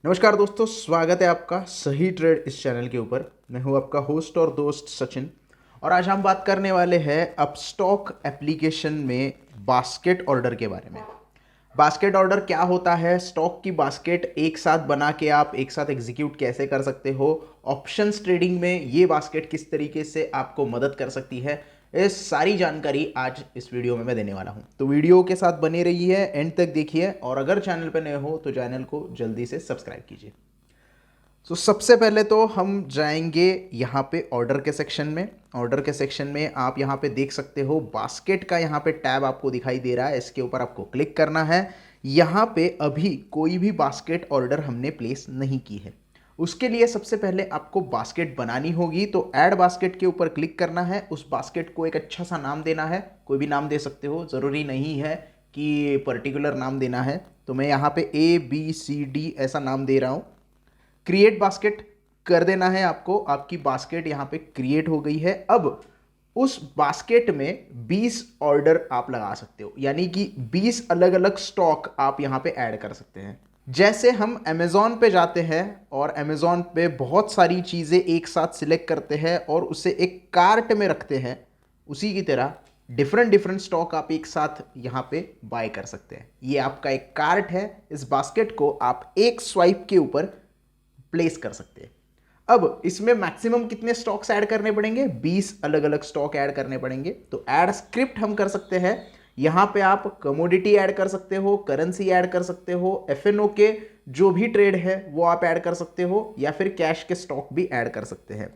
नमस्कार दोस्तों, स्वागत है आपका सही ट्रेड इस चैनल के ऊपर। मैं हूं आपका होस्ट और दोस्त सचिन। और आज हम बात करने वाले हैं अपस्टॉक एप्लीकेशन में बास्केट ऑर्डर के बारे में। बास्केट ऑर्डर क्या होता है, स्टॉक की बास्केट एक साथ बना के आप एक साथ एग्जीक्यूट कैसे कर सकते हो, ऑप्शंस ट्रेडिंग में ये बास्केट किस तरीके से आपको मदद कर सकती है, ये सारी जानकारी आज इस वीडियो में मैं देने वाला हूं। तो वीडियो के साथ बने रहिए, एंड तक देखिए, और अगर चैनल पर नए हो तो चैनल को जल्दी से सब्सक्राइब कीजिए। तो सबसे पहले तो हम जाएंगे यहाँ पे ऑर्डर के सेक्शन में। ऑर्डर के सेक्शन में आप यहाँ पे देख सकते हो बास्केट का यहाँ पे टैब आपको दिखाई दे रहा है, इसके ऊपर आपको क्लिक करना है। यहाँ पे अभी कोई भी बास्केट ऑर्डर हमने प्लेस नहीं की है। उसके लिए सबसे पहले आपको बास्केट बनानी होगी, तो ऐड बास्केट के ऊपर क्लिक करना है। उस बास्केट को एक अच्छा सा नाम देना है, कोई भी नाम दे सकते हो, ज़रूरी नहीं है कि पर्टिकुलर नाम देना है। तो मैं यहाँ पे ABCD ऐसा नाम दे रहा हूँ। क्रिएट बास्केट कर देना है आपको। आपकी बास्केट यहाँ पे क्रिएट हो गई है। अब उस बास्केट में 20 ऑर्डर आप लगा सकते हो, यानी कि 20 अलग अलग स्टॉक आप यहाँ पे ऐड कर सकते हैं। जैसे हम अमेज़ॉन पे जाते हैं और अमेज़ॉन पे बहुत सारी चीज़ें एक साथ सिलेक्ट करते हैं और उसे एक कार्ट में रखते हैं, उसी की तरह डिफरेंट डिफरेंट स्टॉक आप एक साथ यहाँ पे बाय कर सकते हैं। ये आपका एक कार्ट है। इस बास्केट को आप एक स्वाइप के ऊपर प्लेस कर सकते हैं। अब इसमें मैक्सिमम कितने स्टॉक्स ऐड करने पड़ेंगे? 20 अलग अलग स्टॉक ऐड करने पड़ेंगे। तो ऐड स्क्रिप्ट हम कर सकते हैं। यहां पे आप कमोडिटी ऐड कर सकते हो, करेंसी ऐड कर सकते हो, FNO के जो भी ट्रेड है वो आप ऐड कर सकते हो, या फिर कैश के स्टॉक भी ऐड कर सकते हैं।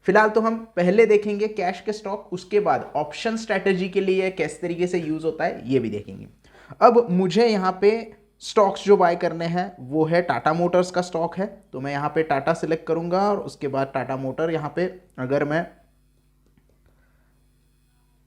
फिलहाल तो हम पहले देखेंगे कैश के स्टॉक, उसके बाद ऑप्शन स्ट्रैटेजी के लिए किस तरीके से यूज होता है ये भी देखेंगे। अब मुझे यहाँ पे स्टॉक्स जो बाय करने हैं वो है टाटा मोटर्स का स्टॉक है, तो मैं यहाँ पे टाटा सिलेक्ट करूंगा और उसके बाद टाटा मोटर यहाँ पे अगर मैं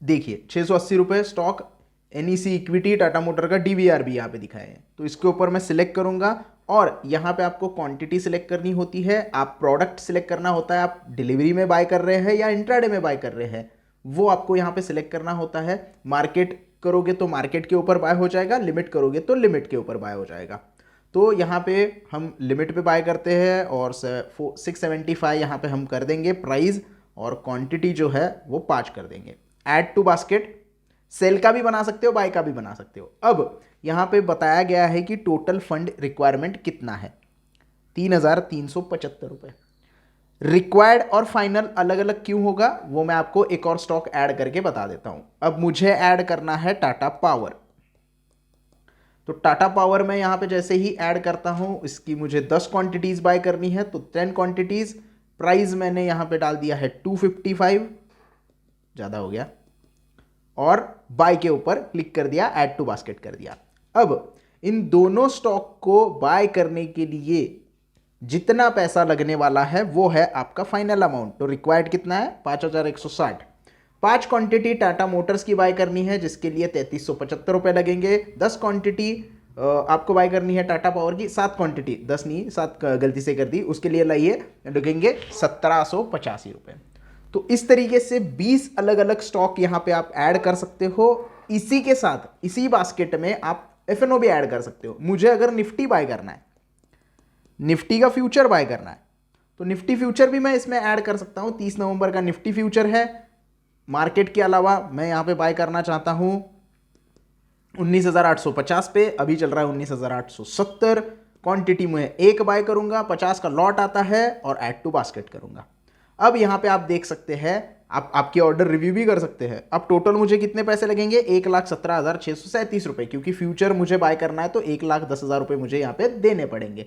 देखिए 680 रुपये stock, NEC equity Tata motor का DVR भी यहाँ पे दिखाया है, तो इसके ऊपर मैं सिलेक्ट करूंगा। और यहाँ पे आपको क्वांटिटी सिलेक्ट करनी होती है, आप प्रोडक्ट सिलेक्ट करना होता है, आप डिलीवरी में बाय कर रहे हैं या इंट्राडे में बाय कर रहे हैं वो आपको यहाँ पे सिलेक्ट करना होता है। मार्केट करोगे तो मार्केट के ऊपर बाय हो जाएगा, लिमिट करोगे तो लिमिट के ऊपर बाय हो जाएगा। तो यहाँ पे हम लिमिट पे बाय करते हैं और 675 यहाँ पे हम कर देंगे प्राइस, और क्वांटिटी जो है वो 5 कर देंगे। ऐड टू बास्केट, सेल का भी बना सकते हो, बाय का भी बना सकते हो। अब यहाँ पे बताया गया है कि टोटल फंड रिक्वायरमेंट कितना है, 3,375 रुपये। रिक्वायर्ड और फाइनल अलग अलग क्यों होगा वो मैं आपको एक और स्टॉक ऐड करके बता देता हूं। अब मुझे ऐड करना है टाटा पावर, तो टाटा पावर में यहां पे जैसे ही ऐड करता हूं, इसकी मुझे 10 क्वांटिटीज बाय करनी है, तो 10 क्वांटिटीज। प्राइस मैंने यहां पे डाल दिया है 255, ज़्यादा हो गया, और बाय के ऊपर क्लिक कर दिया, ऐड टू बास्केट कर दिया। अब इन दोनों स्टॉक को बाय करने के लिए जितना पैसा लगने वाला है वो है आपका फाइनल अमाउंट। तो रिक्वायर्ड कितना है? 5,160। 5 क्वांटिटी टाटा मोटर्स की बाय करनी है जिसके लिए 3,375 रुपये लगेंगे। 10 क्वांटिटी आपको बाय करनी है टाटा पावर की, 7 क्वांटिटी, 10 नहीं 7 गलती से कर दी, उसके लिए लाइए लगेंगे 1,785 रुपये। तो इस तरीके से 20 अलग अलग स्टॉक यहाँ पे आप ऐड कर सकते हो। इसी के साथ इसी बास्केट में आप FNO भी ऐड कर सकते हो। मुझे अगर निफ्टी बाय करना है, निफ्टी का फ्यूचर बाय करना है, तो निफ्टी फ्यूचर भी मैं इसमें ऐड कर सकता हूं। 30 नवंबर का निफ्टी फ्यूचर है। मार्केट के अलावा मैं यहां पे बाय करना चाहता हूं 19,850 पे, अभी चल रहा है 19,870। क्वांटिटी में एक बाय करूंगा, 50 का लॉट आता है, और ऐड टू बास्केट करूंगा। अब यहां पे आप देख सकते हैं, आप आपकी ऑर्डर रिव्यू भी कर सकते हैं। अब टोटल मुझे कितने पैसे लगेंगे? 1,17,637 रुपए, क्योंकि फ्यूचर मुझे बाय करना है तो 1,10,000 रुपए मुझे यहाँ पे देने पड़ेंगे।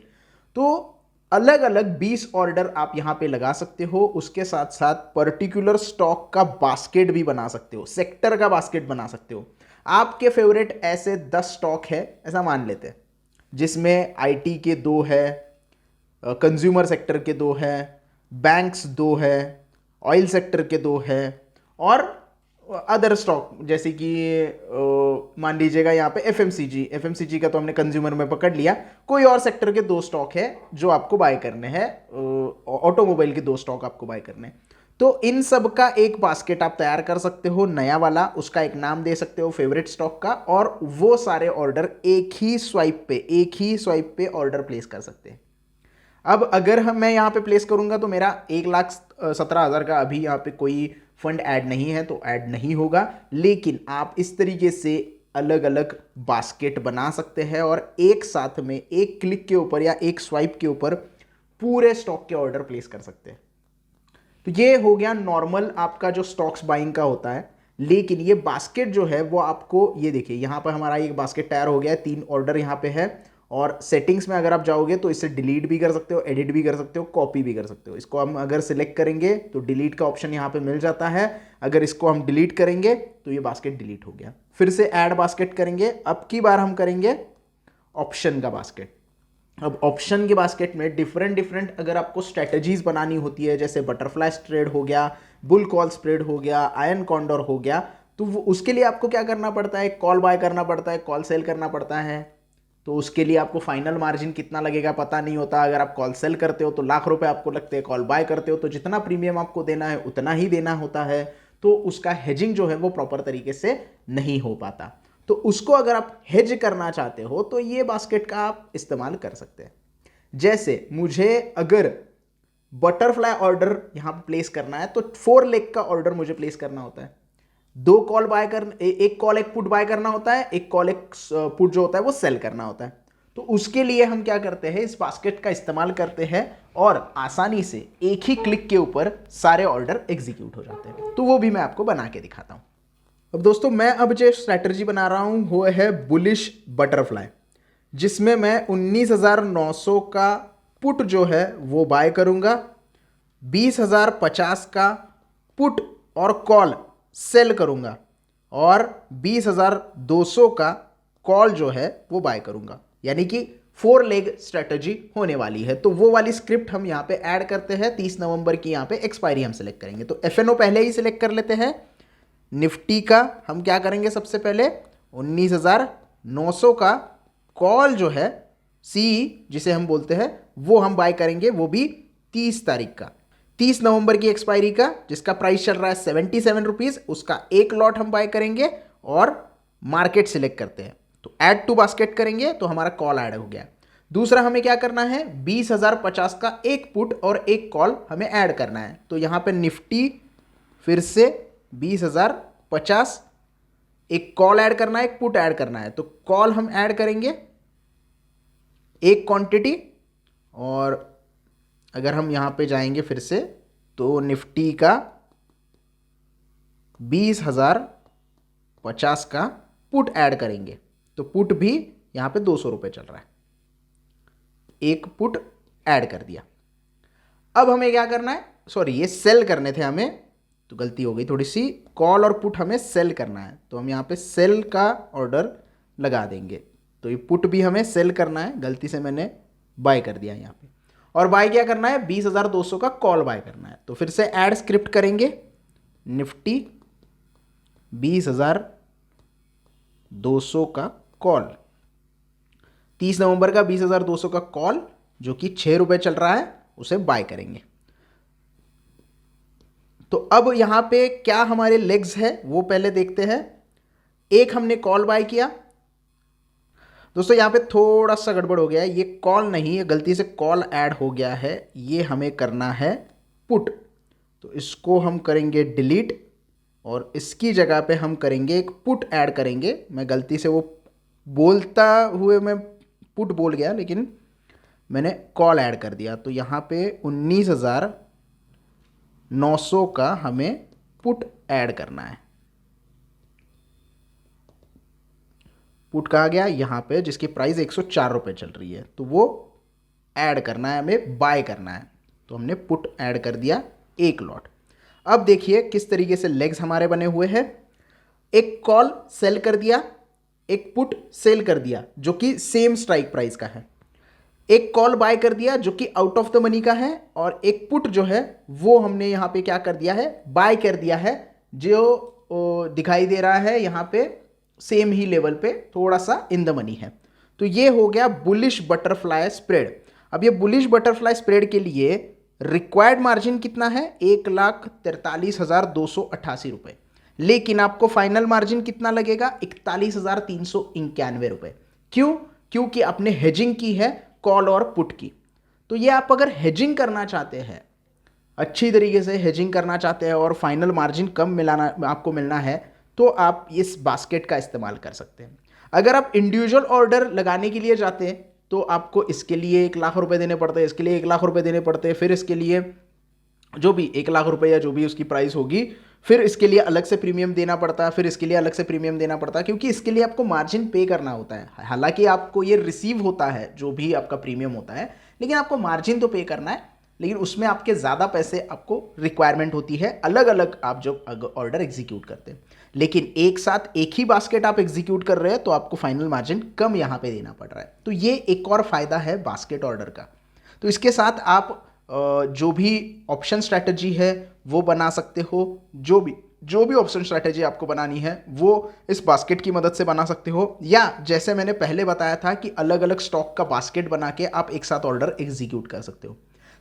तो अलग अलग 20 ऑर्डर आप यहां पे लगा सकते हो। उसके साथ साथ पर्टिकुलर स्टॉक का बास्केट भी बना सकते हो, सेक्टर का बास्केट बना सकते हो। आपके फेवरेट ऐसे 10 स्टॉक है ऐसा मान लेते हैं, जिसमें IT के 2 है, कंज्यूमर सेक्टर के 2 है, बैंक्स 2 है, ऑयल सेक्टर के 2 है, और अदर स्टॉक जैसे कि मान लीजिएगा यहाँ पे FMCG का तो हमने कंज्यूमर में पकड़ लिया। कोई और सेक्टर के 2 स्टॉक है जो आपको बाय करने हैं, ऑटोमोबाइल के 2 स्टॉक आपको बाय करने हैं। तो इन सब का एक बास्केट आप तैयार कर सकते हो नया वाला, उसका एक नाम दे सकते हो फेवरेट स्टॉक का, और वो सारे ऑर्डर एक ही स्वाइप पे ऑर्डर प्लेस कर सकते हैं। अब अगर मैं यहाँ पे प्लेस करूँगा तो मेरा 1,17,000 का अभी यहाँ पे कोई फंड ऐड नहीं है तो ऐड नहीं होगा, लेकिन आप इस तरीके से अलग अलग बास्केट बना सकते हैं और एक साथ में एक क्लिक के ऊपर या एक स्वाइप के ऊपर पूरे स्टॉक के ऑर्डर प्लेस कर सकते हैं। तो ये हो गया नॉर्मल आपका जो स्टॉक्स बाइंग का होता है। लेकिन ये बास्केट जो है वो आपको, ये देखिए यहाँ पर हमारा एक बास्केट तैयार हो गया है, 3 ऑर्डर यहाँ पे है। और सेटिंग्स में अगर आप जाओगे तो इसे डिलीट भी कर सकते हो, एडिट भी कर सकते हो, कॉपी भी कर सकते हो। इसको हम अगर सिलेक्ट करेंगे तो डिलीट का ऑप्शन यहाँ पे मिल जाता है। अगर इसको हम डिलीट करेंगे तो ये बास्केट डिलीट हो गया। फिर से ऐड बास्केट करेंगे, अब की बार हम करेंगे ऑप्शन का बास्केट। अब ऑप्शन के बास्केट में डिफरेंट अगर आपको स्ट्रेटजीज बनानी होती है, जैसे बटरफ्लाई स्प्रेड हो गया, बुल कॉल स्प्रेड हो गया, आयन कॉन्डोर हो गया, तो उसके लिए आपको क्या करना पड़ता है, कॉल बाय करना पड़ता है, कॉल सेल करना पड़ता है। तो उसके लिए आपको फाइनल मार्जिन कितना लगेगा पता नहीं होता। अगर आप कॉल सेल करते हो तो लाख रुपए आपको लगते हैं, कॉल बाय करते हो तो जितना प्रीमियम आपको देना है उतना ही देना होता है। तो उसका हेजिंग जो है वो प्रॉपर तरीके से नहीं हो पाता। तो उसको अगर आप हेज करना चाहते हो तो ये बास्केट का आप इस्तेमाल कर सकते हैं। जैसे मुझे अगर बटरफ्लाई ऑर्डर यहां पर प्लेस करना है तो 4 लेग का ऑर्डर मुझे प्लेस करना होता है। 2 कॉल बाय कर, एक कॉल एक पुट बाय करना होता है, एक कॉल एक पुट जो होता है वो सेल करना होता है। तो उसके लिए हम क्या करते हैं, इस बास्केट का इस्तेमाल करते हैं और आसानी से एक ही क्लिक के ऊपर सारे ऑर्डर एग्जीक्यूट हो जाते हैं। तो वो भी मैं आपको बना के दिखाता हूं। अब दोस्तों मैं अब जो स्ट्रैटेजी बना रहा हूं वो है बुलिश बटरफ्लाई, जिसमें मैं 19,900 का पुट जो है वो बाय करूंगा, 20,050 का पुट और कॉल सेल करूंगा और 20,200 का कॉल जो है वो बाय करूंगा। यानी कि 4 लेग स्ट्रेटजी होने वाली है। तो वो वाली स्क्रिप्ट हम यहाँ पे ऐड करते हैं। 30 नवंबर की यहाँ पे एक्सपायरी हम सिलेक्ट करेंगे। तो एफएनओ पहले ही सिलेक्ट कर लेते हैं। निफ्टी का हम क्या करेंगे, सबसे पहले 19,900 का कॉल जो है सी जिसे हम बोलते हैं वो हम बाय करेंगे, वो भी 30 तारीख का, 30 नवंबर की एक्सपायरी का, जिसका प्राइस चल रहा है 77 रुपीज़। उसका एक लॉट हम बाय करेंगे और मार्केट सिलेक्ट करते हैं। तो ऐड टू बास्केट करेंगे तो हमारा कॉल ऐड हो गया। दूसरा हमें क्या करना है, 20,050 का एक पुट और एक कॉल हमें ऐड करना है। तो यहाँ पे निफ्टी फिर से 20,050, एक कॉल ऐड करना है, एक पुट ऐड करना है। तो कॉल हम ऐड करेंगे एक क्वांटिटी, और अगर हम यहां पे जाएंगे फिर से तो निफ्टी का 20,050 का पुट ऐड करेंगे। तो पुट भी यहां पे 200 रुपये चल रहा है, एक पुट ऐड कर दिया। अब हमें क्या करना है, सॉरी ये सेल करने थे हमें, तो गलती हो गई थोड़ी सी, कॉल और पुट हमें सेल करना है। तो हम यहाँ पे सेल का ऑर्डर लगा देंगे। तो ये पुट भी हमें सेल करना है, गलती से मैंने बाय कर दिया यहाँ पे। और बाय क्या करना है, 20,200 का कॉल बाय करना है। तो फिर से ऐड स्क्रिप्ट करेंगे, निफ्टी 20,200 का कॉल, 30 नवंबर का 20,200 का कॉल जो कि 6 रुपये चल रहा है, उसे बाय करेंगे। तो अब यहां पे क्या हमारे लेग्स है वो पहले देखते हैं। एक हमने कॉल बाय किया। दोस्तों यहां पे थोड़ा सा गड़बड़ हो गया है, ये कॉल नहीं है, गलती से कॉल ऐड हो गया है। ये हमें करना है पुट। तो इसको हम करेंगे डिलीट और इसकी जगह पे हम करेंगे एक पुट ऐड करेंगे। मैं गलती से वो बोलता हुए मैं पुट बोल गया, लेकिन मैंने कॉल ऐड कर दिया। तो यहाँ पे 19,900 का हमें पुट ऐड करना है। पुट कहा गया यहाँ पे, जिसकी प्राइस 104 रुपये चल रही है, तो वो ऐड करना है, हमें बाय करना है। तो हमने पुट ऐड कर दिया एक लॉट। अब देखिए किस तरीके से लेग्स हमारे बने हुए हैं। एक कॉल सेल कर दिया, एक पुट सेल कर दिया जो कि सेम स्ट्राइक प्राइस का है, एक कॉल बाय कर दिया जो कि आउट ऑफ द मनी का है, और एक पुट जो है वो हमने यहाँ पे क्या कर दिया है, बाय कर दिया है, जो दिखाई दे रहा है यहाँ पे सेम ही लेवल पे, थोड़ा सा इन द मनी है। तो ये हो गया बुलिश बटरफ्लाई स्प्रेड। अब ये बुलिश बटरफ्लाई स्प्रेड के लिए रिक्वायर्ड मार्जिन कितना है, 1,43,288 रुपये, लेकिन आपको फाइनल मार्जिन कितना लगेगा, 41,391 रुपये। क्यों? क्योंकि आपने हेजिंग की है कॉल और पुट की। तो तो ये आप अगर हेजिंग करना चाहते हैं, अच्छी तरीके से हेजिंग करना चाहते हैं और फाइनल मार्जिन कम मिलाना आपको मिलना है, तो आप इस बास्केट का इस्तेमाल कर सकते हैं। अगर आप इंडिविजुअल ऑर्डर लगाने के लिए जाते हैं तो आपको इसके लिए 1 लाख रुपए देने पड़ते हैं, इसके लिए 1 लाख रुपए देने पड़ते हैं, फिर इसके लिए जो भी 1 लाख रुपए या जो भी उसकी प्राइस होगी, फिर इसके लिए अलग से प्रीमियम देना पड़ता है, फिर इसके लिए अलग से प्रीमियम देना पड़ता है, क्योंकि इसके लिए आपको मार्जिन पे करना होता है। हालांकि आपको ये रिसीव होता है जो भी आपका प्रीमियम होता है, लेकिन आपको मार्जिन तो पे करना है, लेकिन उसमें आपके ज़्यादा पैसे आपको रिक्वायरमेंट होती है अलग अलग आप जब ऑर्डर एग्जीक्यूट करते हैं। लेकिन एक साथ एक ही बास्केट आप एग्जीक्यूट कर रहे हैं तो आपको फाइनल मार्जिन कम यहाँ पे देना पड़ रहा है। तो ये एक और फायदा है बास्केट ऑर्डर का। तो इसके साथ आप जो भी ऑप्शन स्ट्रैटेजी है वो बना सकते हो, जो भी ऑप्शन स्ट्रैटेजी आपको बनानी है वो इस बास्केट की मदद से बना सकते हो, या जैसे मैंने पहले बताया था कि अलग अलग स्टॉक का बास्केट बना के आप एक साथ ऑर्डर एग्जीक्यूट कर सकते हो।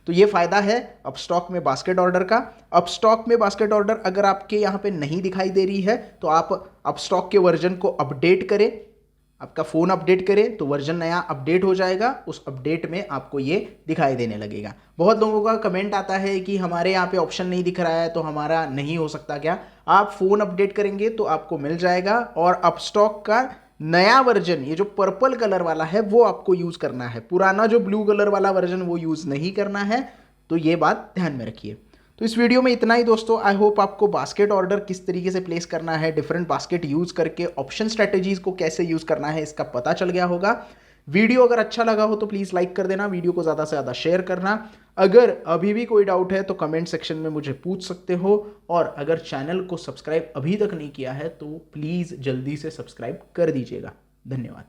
तो ये फायदा है अपस्टॉक में बास्केट ऑर्डर का। अपस्टॉक में बास्केट ऑर्डर अगर आपके यहाँ पे नहीं दिखाई दे रही है तो आप अपस्टॉक के वर्जन को अपडेट करें, आपका फ़ोन अपडेट करें तो वर्जन नया अपडेट हो जाएगा, उस अपडेट में आपको ये दिखाई देने लगेगा। बहुत लोगों का कमेंट आता है कि हमारे यहाँ पे ऑप्शन नहीं दिख रहा है तो हमारा नहीं हो सकता क्या? आप फ़ोन अपडेट करेंगे तो आपको मिल जाएगा, और अपस्टॉक का नया वर्जन ये जो पर्पल कलर वाला है वो आपको यूज़ करना है, पुराना जो ब्लू कलर वाला वर्जन वो यूज़ नहीं करना है। तो ये बात ध्यान में रखिए। तो इस वीडियो में इतना ही दोस्तों। आई होप आपको बास्केट ऑर्डर किस तरीके से प्लेस करना है, डिफरेंट बास्केट यूज़ करके ऑप्शन स्ट्रेटेजीज को कैसे यूज़ करना है, इसका पता चल गया होगा। वीडियो अगर अच्छा लगा हो तो प्लीज़ लाइक कर देना, वीडियो को ज़्यादा से ज़्यादा शेयर करना। अगर अभी भी कोई डाउट है तो कमेंट सेक्शन में मुझे पूछ सकते हो, और अगर चैनल को सब्सक्राइब अभी तक नहीं किया है तो प्लीज़ जल्दी से सब्सक्राइब कर दीजिएगा। धन्यवाद।